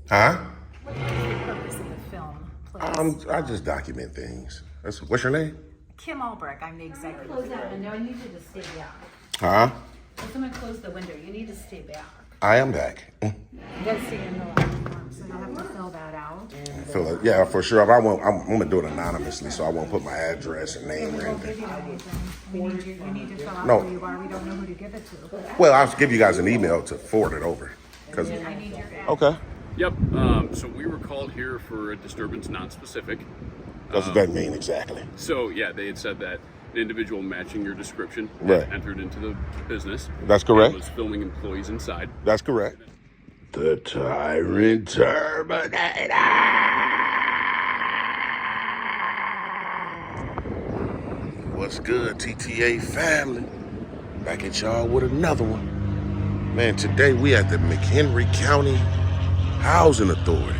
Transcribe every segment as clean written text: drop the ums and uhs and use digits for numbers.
Huh? What is the purpose of the film, please? I just document things. What's your name? Kim Albrecht, I'm the executive. Close that window. I need you to stay back. Huh? If someone close the window, you need to stay back. I am back. You gotta stay in the last form, so you'll have to fill that out. Yeah, for sure. But I'm gonna do it anonymously, so I won't put my address and name or We won't give anything. you anything. You need to fill out No. who you are. We don't know who to give it to. Well, I'll give you guys an email to forward it over. I need your address. Okay. Yep. So we were called here for a disturbance non-specific. What does that mean exactly? So yeah, they had said that an individual matching your description Right. had entered into the business. That's correct. And was filming employees inside. That's correct. The Tyrant Terminator. What's good, TTA family? Back at y'all with another one. Man, today we at the McHenry County Housing Authority.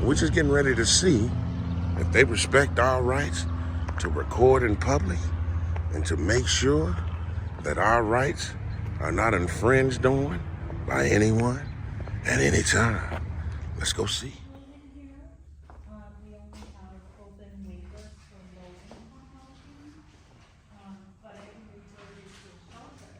We're just getting ready to see if they respect our rights to record in public and to make sure that our rights are not infringed on by anyone at any time. Let's go see. We only have open waivers for low-income housing, but I can refer you to a shelter.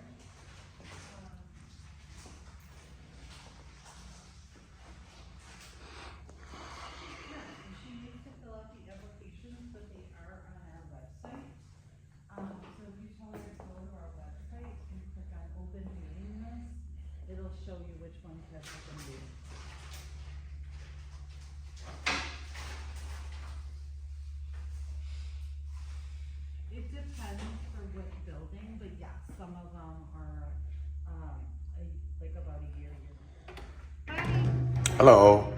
She needs to fill out the applications, but they are on our website. So if you tell her to go to our website and click on open waiting list, it'll show you which ones have open waiting. It depends for what building, but yes, some of them are, like about a year. Hello.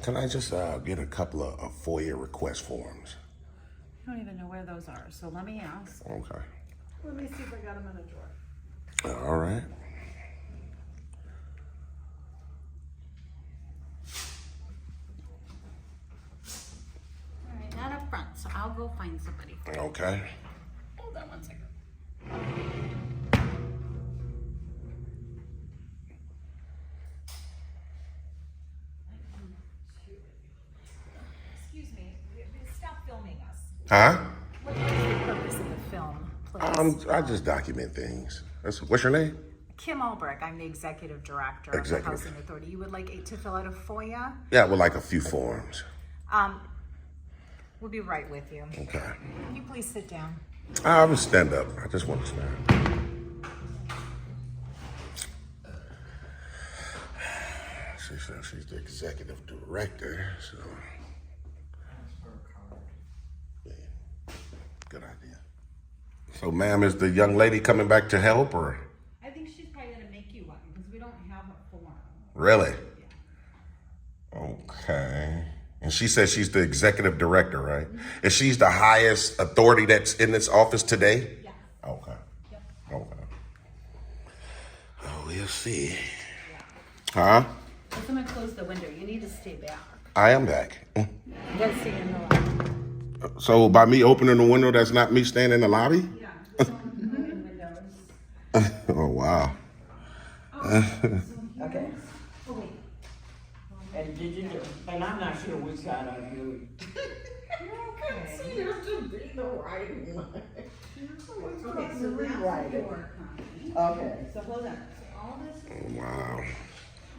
Can I just get a couple of FOIA request forms? I don't even know where those are, so let me ask. Okay. Let me see if I got them in a drawer. All right. All right, not up front, so I'll go find somebody. Okay. Hold on one second. Excuse me, stop filming us. Huh? What is the purpose of the film, please? I just document things. What's your name? Kim Albrecht, I'm the executive director of Executive. the Housing Authority. You would like it to fill out a FOIA? Yeah, with like a few forms. We'll be right with you. Okay. Can you please sit down? I'll just stand up. I just want to stand. She said she's the executive director, so. Yeah, good idea. So, ma'am, is the young lady coming back to help, or? I think she's probably gonna make you one, because we don't have a form. Really? Okay. And she says she's the executive director, right? And she's the highest authority that's in this office today? Yes. Okay. Yep. Okay. Oh, we'll see. Huh? If someone close the window, you need to stay back. I am back. You gotta stay in the lobby. So by me opening the window, that's not me standing in the lobby? Yeah. Open windows. Oh, wow. Okay, Oh, wait. and did you do, and I'm not sure which side I do. See, you have to be the right one. Okay, so rewrite it. Your copy. Okay, So hold on, so all this is. Wow.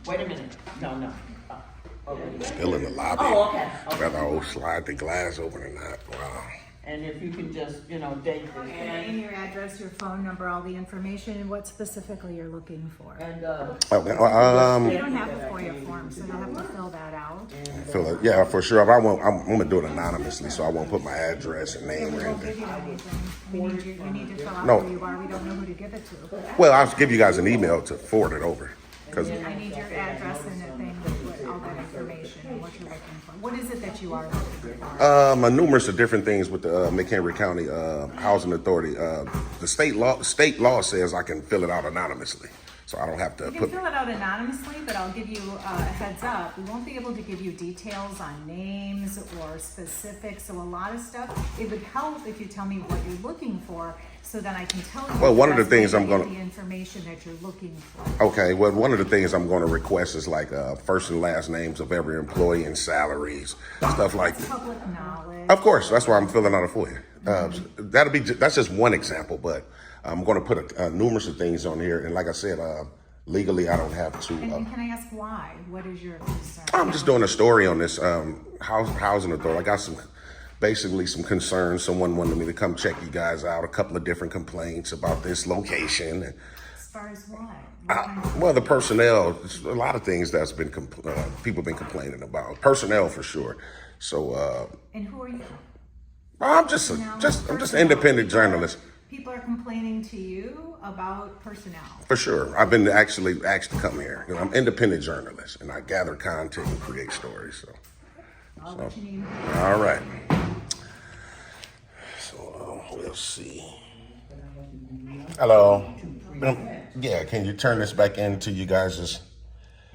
wait a minute, no. Okay. Still in the lobby. Oh, okay, okay. Whether I'll slide the glass open or not. Wow. And if you can just, date this. And your address, your phone number, all the information, and what specifically you're looking for. And, You don't have a FOIA form, so you'll have to fill that out. Yeah, for sure. But I'm gonna do it anonymously, so I won't put my address and name We or won't give anything. you anything. You need to fill out No. who you are. We don't know who to give it to. Well, I'll give you guys an email to forward it over. Because I need your address and the thing with all that information and what you're looking for. What is it that you are looking for? numerous of different things with the McHenry County Housing Authority. The state law says I can fill it out anonymously. so I don't have to You can put. fill it out anonymously, but I'll give you a heads up. We won't be able to give you details on names or specifics. So a lot of stuff, it would help if you tell me what you're looking for, so that I can tell you. Well, one of the best way things to I'm get gonna- the information that you're looking for. Okay, well, one of the things I'm going to request is like first and last names of every employee and salaries, stuff like That's that. public knowledge. Of course, that's why I'm filling out a FOIA. That's just one example, but I'm going to put numerous of things on here. And like I said, legally, I don't have to. And can I ask why? What is your concern? I'm just doing a story on this housing authority. I got basically some concerns. Someone wanted me to come check you guys out. A couple of different complaints about this location. And, As far as what? What kind of- well, the personnel. There's a lot of things that's been people been complaining about. Personnel for sure. So And who are you? I'm just an independent journalist. People are complaining to you about personnel. For sure. I've been actually asked to come here. You know, I'm an independent journalist, and I gather content and create stories. So, I'll let you name. all right. So we'll see. Hello. Yeah, can you turn this back into you guys'?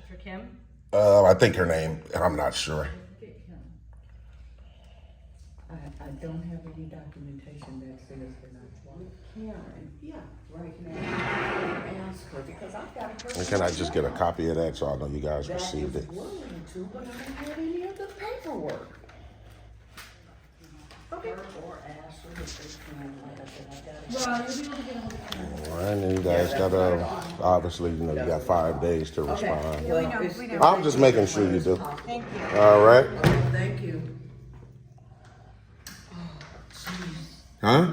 For Kim? I think her name. I'm not sure. I don't have any documentation that says that I want Karen. Yeah, right now. Ask her because I've got a person. And can I just get a copy of that so I know you guys that received is it? willing to, but I don't have any of the paperwork. Okay. Or ask her if they can, like I said, Well, you'll be able to get a hold of Kim. All right, and you guys got obviously, you know, you got 5 days to respond. We know. I'm just making sure you do. Thank you. All right. Thank you. Huh?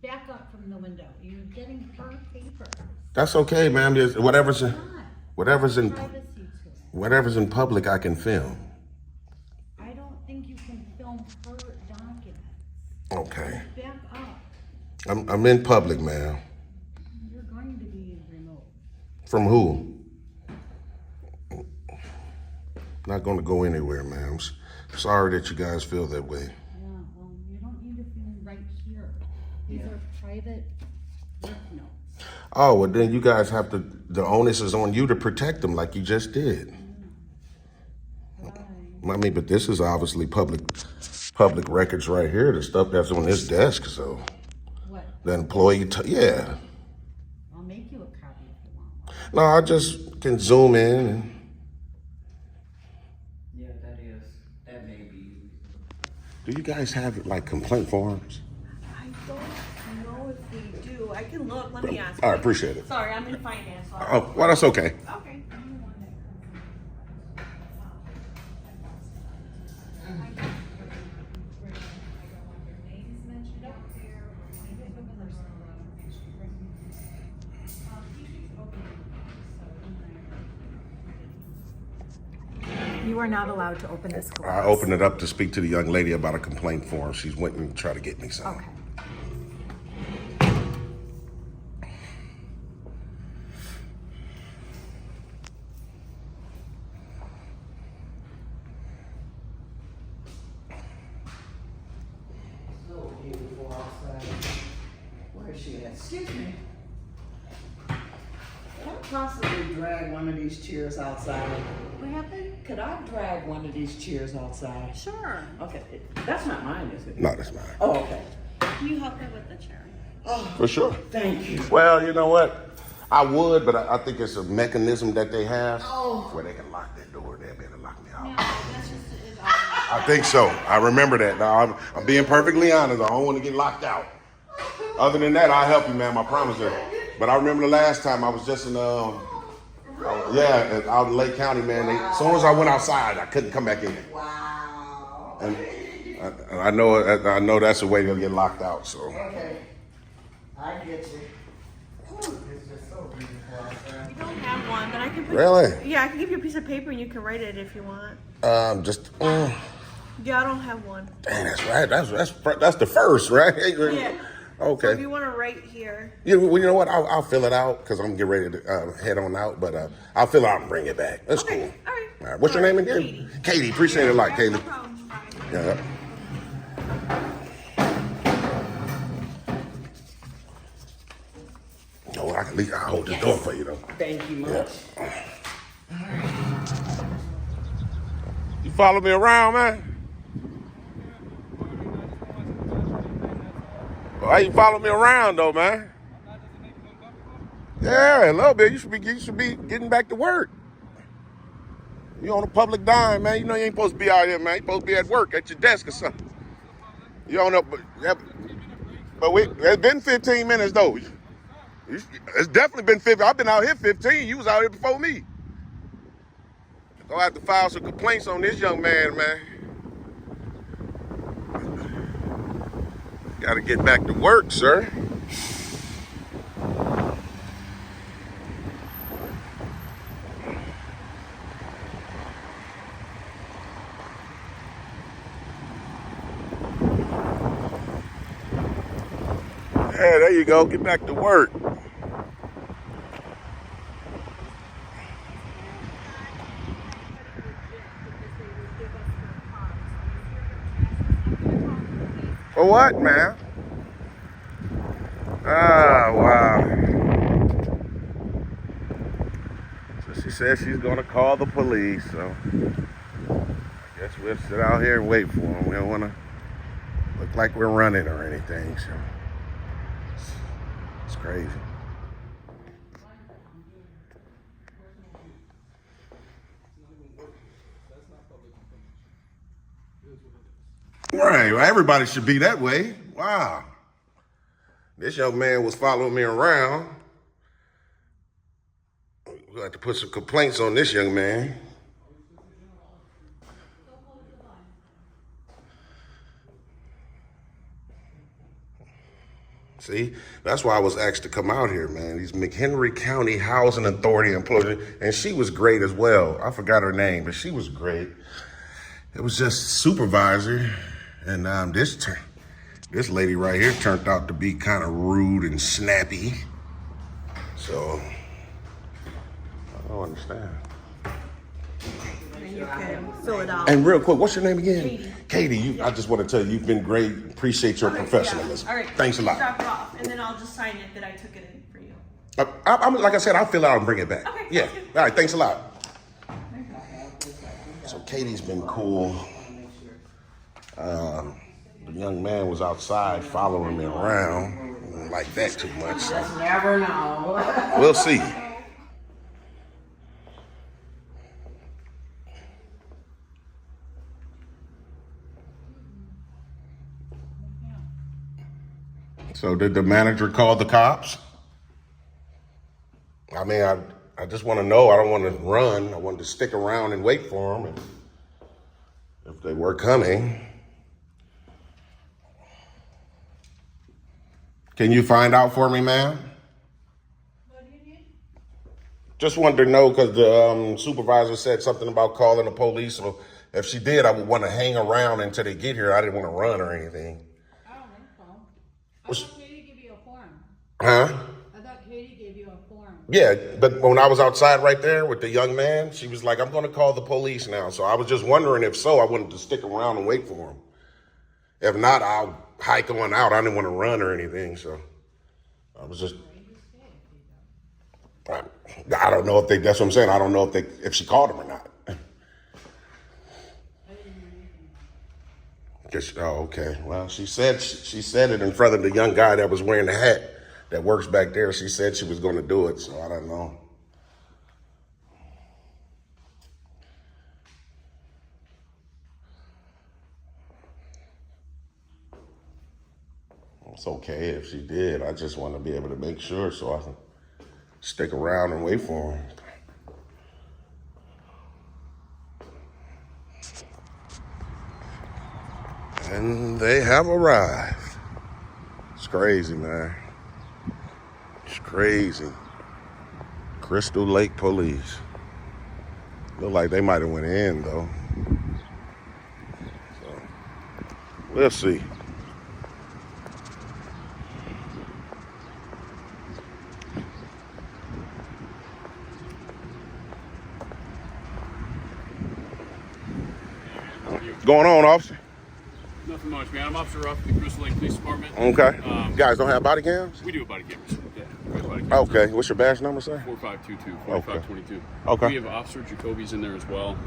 Back up from the window. You're getting her paper. That's okay, ma'am. Just whatever's in Privacy to it. whatever's in public, I can film. I don't think you can film her documents. Okay. Back up. I'm in public, ma'am. You're going to be removed. From who? Not going to go anywhere, ma'am. Sorry that you guys feel that way. Yeah, well, you don't need to film right here. These are private work notes. Oh, well, then you guys have to. The onus is on you to protect them, like you just did. I mean, but this is obviously public records right here. The stuff that's on this desk. So What? the employee, yeah. I'll make you a copy if you want. No, I just can zoom in. And, Yeah, that may be. do you guys have like complaint forms? I don't know if we do. I can look. Let me ask. All right, appreciate it. Sorry, I'm in finance. So Oh, well, that's okay. okay. You are not allowed to open this glass. I opened it up to speak to the young lady about a complaint form. She's went and tried to get me some. Okay. So beautiful outside. Where is she at? Excuse me. Could I possibly drag one of these chairs outside? What happened? Could I drag one of these chairs outside? Sure. Okay, that's not mine, is it? No, that's mine. Oh, okay. Can you help her with the chair? For sure. Thank you. Well, you know what? I would, but I think it's a mechanism that they have where they can lock that door. They'll be able to lock me out. That's just I think so. I remember that. Now, I'm being perfectly honest. I don't want to get locked out. Other than that, I'll help you, ma'am. I promise you. But I remember the last time I was just in, out in Lake County, man. As soon as I went outside, I couldn't come back in. Wow. And I know that's the way they'll get locked out. So. Okay. I get you. It's just so beautiful outside. You don't have one, but I can put. Really? Yeah, I can give you a piece of paper and you can write it if you want. Yeah, I don't have one. Dang, that's right. That's the first, right? Yeah. Okay. So if you want to write here. Yeah, well, you know what? I'll fill it out because I'm gonna get ready to head on out. But I'll fill it out and bring it back. That's Okay. cool. All right. All right. What's your name again? Katie. Katie. Appreciate it a lot, No Katie. problem. Bye. Yeah. Oh, at least I'll hold the door for you though. Thank you much. You follow me around, man? Why you follow me around though, man? Yeah, a little bit. You should be getting back to work. You on a public dime, man. You know you ain't supposed to be out here, man. You supposed to be at work, at your desk or something. You on up, but it's been 15 minutes though. It's definitely been 15. I've been out here 15. You was out here before me. Gonna have to file some complaints on this young man, man. Gotta get back to work, sir. Yeah, there you go. Get back to work. For what, man? Ah, wow. So she says she's gonna call the police, so I guess we'll sit out here and wait for them. We don't wanna look like we're running or anything, so it's crazy. Right, well, everybody should be that way. Wow. This young man was following me around. We'll have to put some complaints on this young man. See, that's why I was asked to come out here, man. These McHenry County Housing Authority employees, and she was great as well. I forgot her name, but she was great. It was just supervisor, and this lady right here turned out to be kind of rude and snappy. So I don't understand. And you can fill it out. And real quick, what's your name again? Katie, I just want to tell you, you've been great. Appreciate your professionalism. All right. Thanks a lot. Drop it off, and then I'll just sign it that I took it in for you. I'm like I said, I'll fill it out and bring it back. Okay, Yeah. sounds good. All right. Thanks a lot. So Katie's been cool. The young man was outside following me around. I don't like that too much. So Never know. we'll see. So did the manager call the cops? I mean, I just want to know. I don't want to run. I wanted to stick around and wait for them if they were coming. Can you find out for me, ma'am? What do you need? Just wanted to know because the supervisor said something about calling the police. So if she did, I would want to hang around until they get here. I didn't want to run or anything. I don't think so. I Was- thought Katie gave you a form. Huh? I thought Katie gave you a form. Yeah, but when I was outside right there with the young man, she was like, I'm going to call the police now. So I was just wondering if so, I wanted to stick around and wait for him. If not, I'll hike on out. I didn't want to run or anything, so I was just. I don't know if they. That's what I'm saying. I don't know if she called him or not. Oh, okay. Well, she said it in front of the young guy that was wearing the hat that works back there. She said she was going to do it, so I don't know. It's okay if she did. I just want to be able to make sure so I can stick around and wait for him. And they have arrived. It's crazy, man. It's crazy. Crystal Lake Police. Look like they might have went in, though. So, we'll see. Going on, officer? Nothing much, man. I'm Officer Ruff, the Crystal Lake Police Department. Okay. You guys don't have body cams? We do body cameras. Yeah. right by the Okay. campsite. What's your badge number, sir? 4522, 4522. Okay. We have Officer Jacoby's in there as well.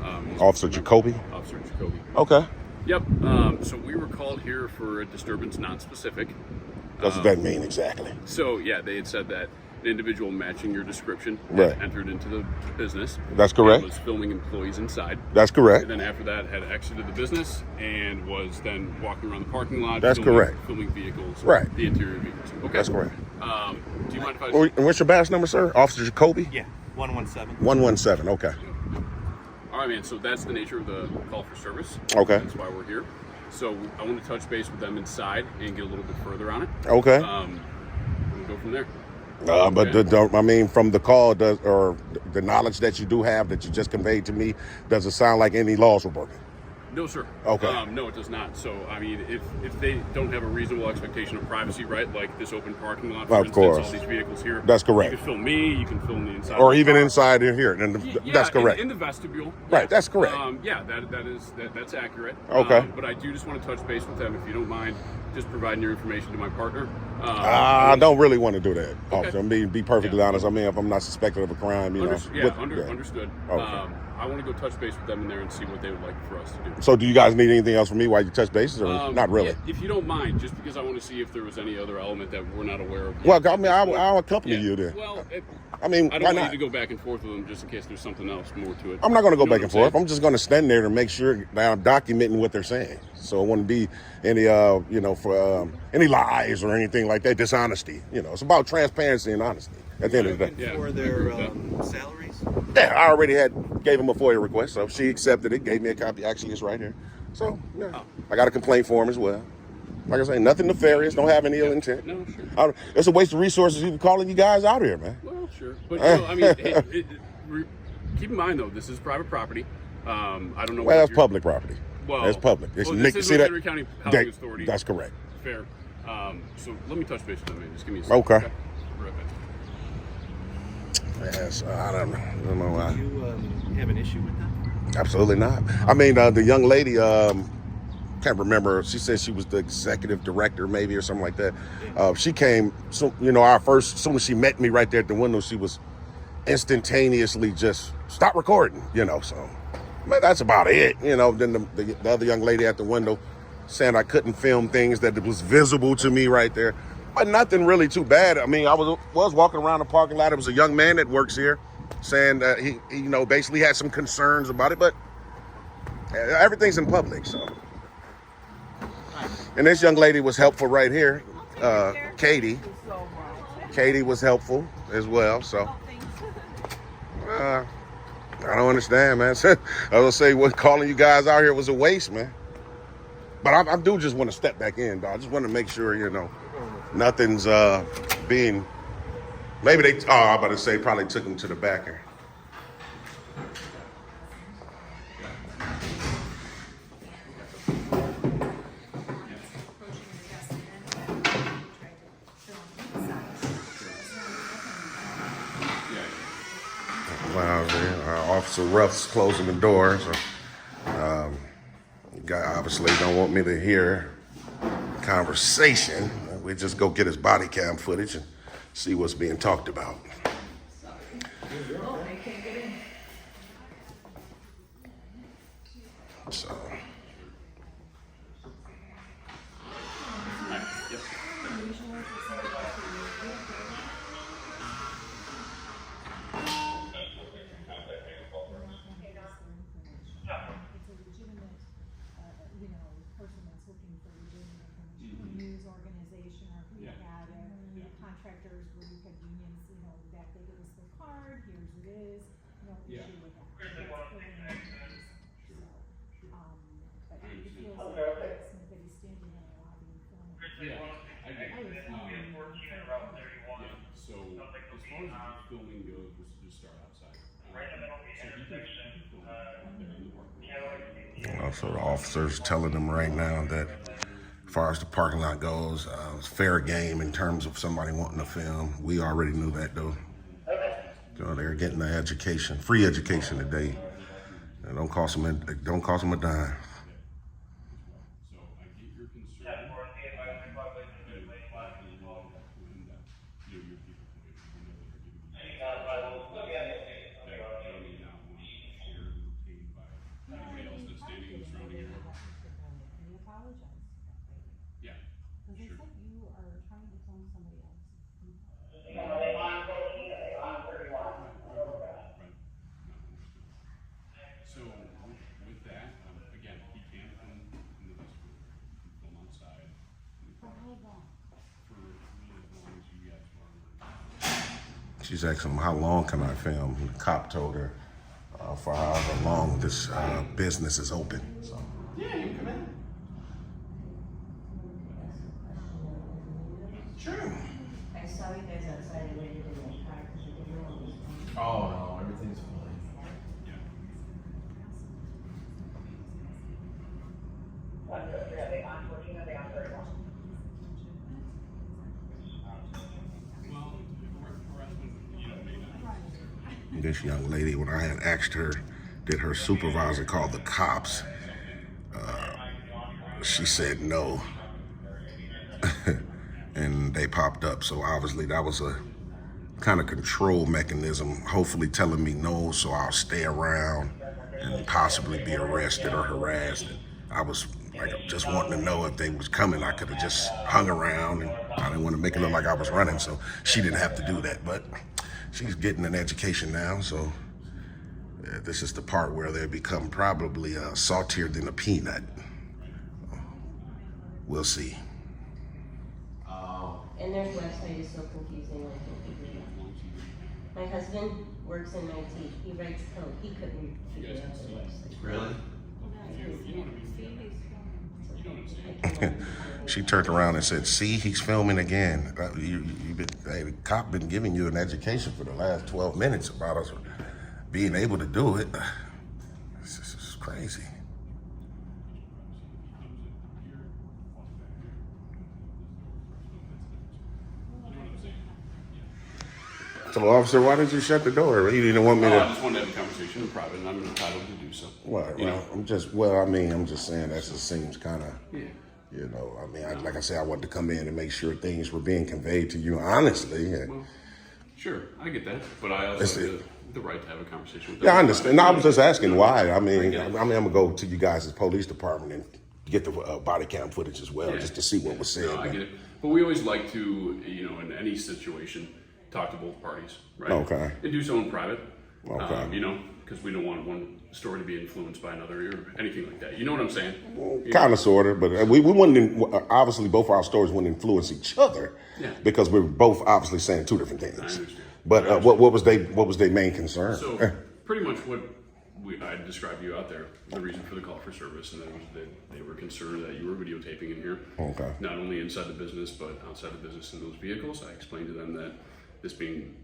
Officer Jacoby? Officer Jacoby. Okay. Yep. So we were called here for a disturbance non-specific. What does that mean exactly? So yeah, they had said that an individual matching your description had Right. entered into the business. That's correct. And was filming employees inside. That's correct. And then after that, had exited the business and was then walking around the parking lot. That's correct. Filming vehicles. Right. The interior vehicles. Okay. That's correct. Do you mind if I? And what's your badge number, sir? Officer Jacoby? Yeah, 117. 117. Okay. All right, man. So that's the nature of the call for service. Okay. That's why we're here. So I want to touch base with them inside and get a little bit further on it. Okay. We'll go from there. But Okay. I mean, from the call, or the knowledge that you do have that you just conveyed to me, does it sound like any laws were broken? No, sir. Okay. No, it does not. So, I mean, if they don't have a reasonable expectation of privacy, right, like this open parking lot, for Of instance, course. all these vehicles here. That's correct. You can film me, you can film the inside. Or of the even car. inside in here? Then Yeah, that's correct. In the vestibule. Right, yes. that's correct. Yeah, that's accurate. Okay. But I do just want to touch base with them, if you don't mind, just providing your information to my partner. I don't really want to do that, officer. Okay. Be perfectly Yeah. honest. I mean, if I'm not suspected of a crime, you know. Understood. Okay. I want to go touch base with them in there and see what they would like for us to do. So, do you guys need anything else from me while you touch bases, or not really? Yeah, if you don't mind, just because I want to see if there was any other element that we're not aware of. Well, yet I at mean, this point. I'll accompany Yeah. you then. Well, I mean, I why don't want not? you to go back and forth with them just in case there's something else more to it. I'm not going to go You know back what and forth. saying? I'm just going to stand there to make sure that I'm documenting what they're saying. So it wouldn't be any, for any lies or anything like that, dishonesty. You know, it's about transparency and honesty at the end of the day. Yeah. For their salaries? Yeah, I already gave him a FOIA request, so she accepted it, gave me a copy. Actually, it's right here. So, yeah, I got a complaint form as well. Like I say, nothing nefarious, don't have any ill intent. No, sure. It's a waste of resources even calling you guys out here, man. Well, sure. But, you know, I mean, keep in mind, though, this is private property. I don't know. Well, what that's you're- public property. Well, That's public. It's this is see that? McHenry County Housing Authority. That's correct. Fair. So let me touch base with them, man. Just give me a Okay. second. Right back. Yes, I don't know why. Do you have an issue with that? Absolutely not. I mean, the young lady, can't remember. She said she was the executive director, maybe, or something like that. She came, so as soon as she met me right there at the window, she was instantaneously just stop recording, So, man, that's about it. Then the other young lady at the window saying I couldn't film things that was visible to me right there. But nothing really too bad. I mean, I was walking around the parking lot. It was a young man that works here saying that he basically had some concerns about it, but everything's in public, so. And this young lady was helpful right here. Katie. Katie was helpful as well, so. I don't understand, man. I was gonna say, calling you guys out here was a waste, man. But I do just want to step back in, dog. I just want to make sure, nothing's being. Maybe I'm about to say probably took him to the back here. Wow, Officer Ruff's closing the door, so guy obviously don't want me to hear conversation. We just go get his body cam footage and see what's being talked about. So. It's a legitimate, person that's looking for legitimate information, news organization, or if we Yeah. had contractors where you had unions, that they give us their card, here's it is, no Yeah. issue with that. That's totally not the case. So, but it feels like somebody standing in a lobby and filming. Yeah, I get it. Yeah, so as far as the filming goes, we should just start outside. So he can film in the parking lot. So the officers telling them right now that as far as the parking lot goes, it's fair game in terms of somebody wanting to film. We already knew that though. They're getting the education, free education today. It don't cost them a dime. So I get your concern. Your people can do She's asking him, how long can I film? The cop told her for however long this business is open. So. Yeah, you can come in. Sure. I saw you guys outside and waited in the car because you didn't know it was coming. Oh no, everything's fine. This young lady, when I had asked her, did her supervisor call the cops? She said no. And they popped up. So obviously that was a kind of control mechanism, hopefully telling me no, so I'll stay around and possibly be arrested or harassed. And I was like just wanting to know if they was coming. I could have just hung around, and I didn't want to make it look like I was running, so she didn't have to do that. But she's getting an education now, so this is the part where they become probably saltier than a peanut. We'll see. And their website is so confusing. My husband works in IT. He writes code. He couldn't figure out the website. Really? She turned around and said, see, he's filming again. The cop been giving you an education for the last 12 minutes about us being able to do it. This is crazy. So, officer, why did you shut the door? You didn't want me to. I just wanted to have a conversation in private, and I'm entitled to do so. What? You know? I'm just saying that just seems kind of, Yeah. Like I said, I wanted to come in and make sure things were being conveyed to you honestly. Well, sure, I get that, but I also have the right to have a conversation with them. Yeah, I understand. No, I was just asking why. I'm gonna go to you guys' police department and get the body cam footage as well, just to see what was said. No, I get it. But we always like to, in any situation, talk to both parties, right? Okay. And do so in private. Okay. Because we don't want one story to be influenced by another or anything like that. You know what I'm saying? Kind of, sort of, but we wouldn't. Obviously, both our stories wouldn't influence each other, because we're both obviously saying two different things. I understand. But what was their main concern? So pretty much what I described to you out there, the reason for the call for service, and that was that they were concerned that you were videotaping in here. Okay. Not only inside the business, but outside the business in those vehicles. I explained to them that this being,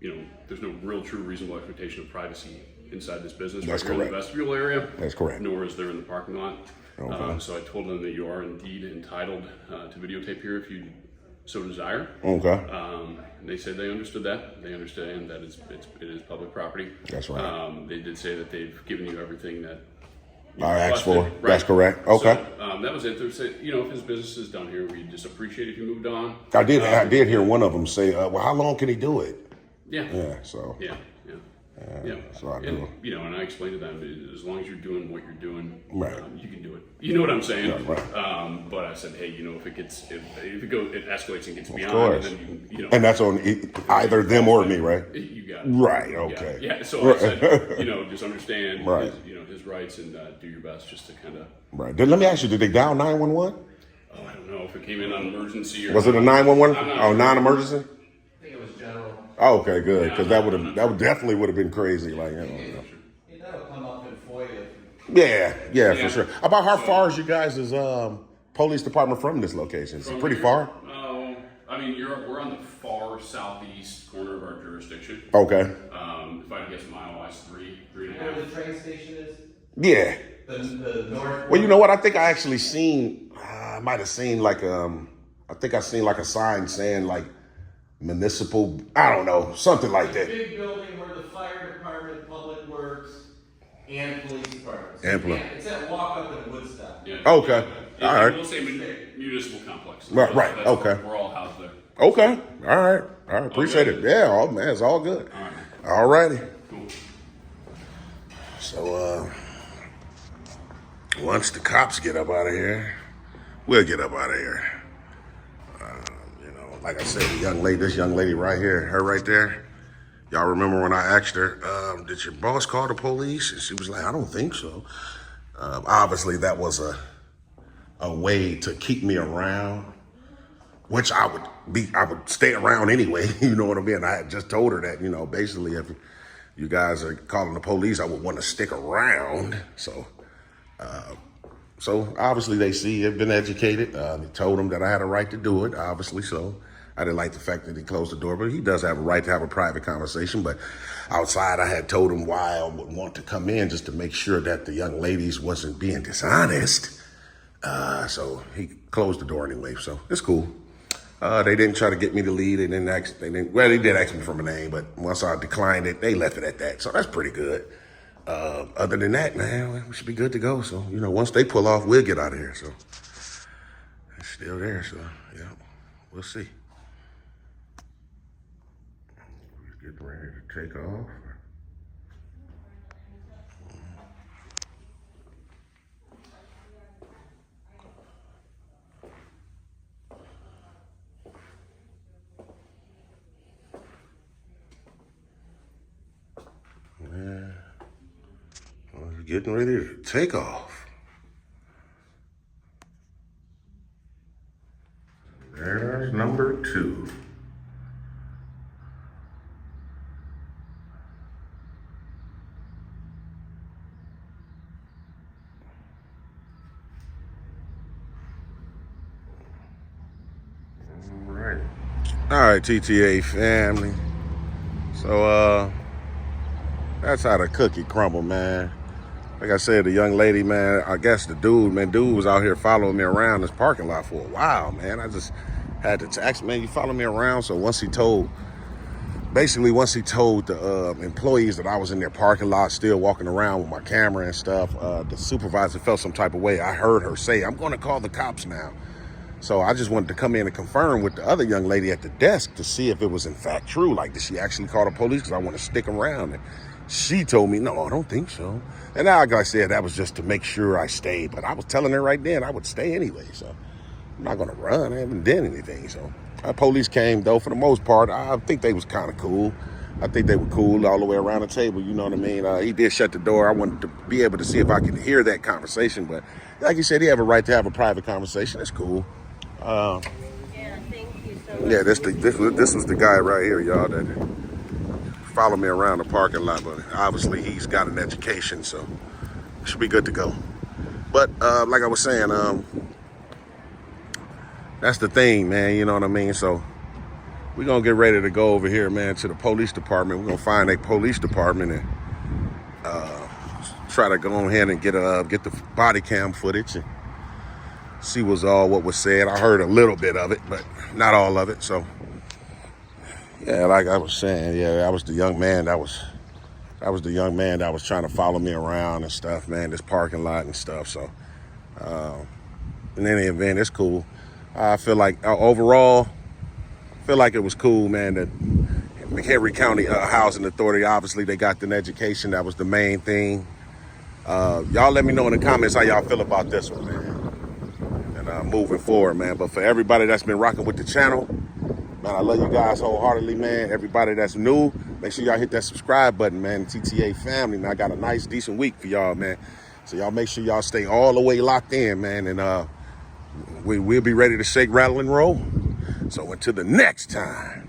there's no real true reasonable expectation of privacy inside this business. That's right here in the correct. vestibule area. That's correct. Nor is there in the parking lot. Okay. So I told them that you are indeed entitled to videotape here if you so desire. Okay. And they said they understood that. They understand that it is public property. That's right. They did say that they've given you everything that you I asked for. requested. That's correct. Okay. So, that was it. They said, if his business is done here, we'd just appreciate if you moved on. I did hear one of them say, "Well, how long can he do it?" Yeah. Yeah. So. Yeah. So I do. And I explained to them, as long as you're doing what you're doing, Right. You can do it. You know what I'm saying? Yeah, right. But I said, hey, if it escales and gets beyond, course. and then And that's on either them or me, right? you got it. Right. You got Okay. it. Yeah. So I said, just understand, Right. his rights and do your best just to kind of. Right. Let me ask you: did they dial 911? Oh, I don't know if it came in on emergency or. Was it a 911? Oh, non-emergency. I think it was general. Oh, okay, good. Because that would definitely would have been crazy. Like, That'll come up in FOIA. Yeah, for sure. About how far is you guys' police department from this location? Is it pretty far? We're on the far southeast corner of our jurisdiction. Okay. If I guess mile-wise, 3.5. Where the train station is? Yeah. The north. Well, you know what? I think I actually seen. I might have seen like I think I seen like a sign saying like municipal. I don't know, something like that. Big building where the fire department, public works, and police departments. And police. It's that walk up in Woodstock. Yeah. Okay. All right. We'll say municipal complex. Right, That's okay. We're all housed there. Okay. All right. Appreciate it. Yeah. Oh man, it's all good. All righty. Cool. So once the cops get up out of here, we'll get up out of here. Like I said, this young lady right here, her right there. Y'all remember when I asked her, did your boss call the police? And she was like, I don't think so. Obviously, that was a way to keep me around. which I would stay around anyway. You know what I mean? I had just told her that, basically if you guys are calling the police, I would want to stick around. So obviously they see I've been educated. They told him that I had a right to do it, obviously. So I didn't like the fact that he closed the door, but he does have a right to have a private conversation. But outside, I had told him why I would want to come in, just to make sure that the young ladies wasn't being dishonest. So he closed the door anyway, so it's cool. They didn't try to get me to leave. They did ask me for my name, but once I declined it, they left it at that. So that's pretty good. Other than that, man, we should be good to go. So, once they pull off, we'll get out of here. So it's still there. So, yeah, we'll see. We're getting ready to take off. Yeah. We're getting ready to take off. There's number 2. All right, TTA family. So, that's how the cookie crumble, man. Like I said, the young lady, man, I guess the dude was out here following me around this parking lot for a while, man. I just had to ask, man, you follow me around? So once he told the employees that I was in their parking lot still walking around with my camera and stuff, the supervisor felt some type of way. I heard her say, I'm going to call the cops now. So I just wanted to come in and confirm with the other young lady at the desk to see if it was in fact true. Like, did she actually call the police? Because I want to stick around. And she told me, no, I don't think so. And now, like I said, that was just to make sure I stayed. But I was telling her right then I would stay anyway. So I'm not going to run. I haven't done anything. So police came, though, for the most part. I think they was kind of cool. I think they were cool all the way around the table. You know what I mean? He did shut the door. I wanted to be able to see if I could hear that conversation. But like you said, he have a right to have a private conversation. That's cool. Yeah, thank you so much. Yeah, this was the guy right here, y'all, that followed me around the parking lot. But obviously he's got an education, so should be good to go. But like I was saying, that's the thing, man. You know what I mean? So we're gonna get ready to go over here, man, to the police department. We're gonna find a police department and try to go ahead and get the body cam footage and see what was said. I heard a little bit of it, but not all of it. So, yeah, like I was saying, yeah, that was the young man that was trying to follow me around and stuff, man, this parking lot and stuff. So, in any event, it's cool. I feel like overall, it was cool, man, that McHenry County Housing Authority, obviously they got an education. That was the main thing. Y'all let me know in the comments how y'all feel about this one, man. Moving forward, man. But for everybody that's been rocking with the channel, man, I love you guys wholeheartedly, man. Everybody that's new, make sure y'all hit that subscribe button, man. TTA family, man. I got a nice, decent week for y'all, man. So y'all make sure y'all stay all the way locked in, man. And we'll be ready to shake, rattle, and roll. So until the next time.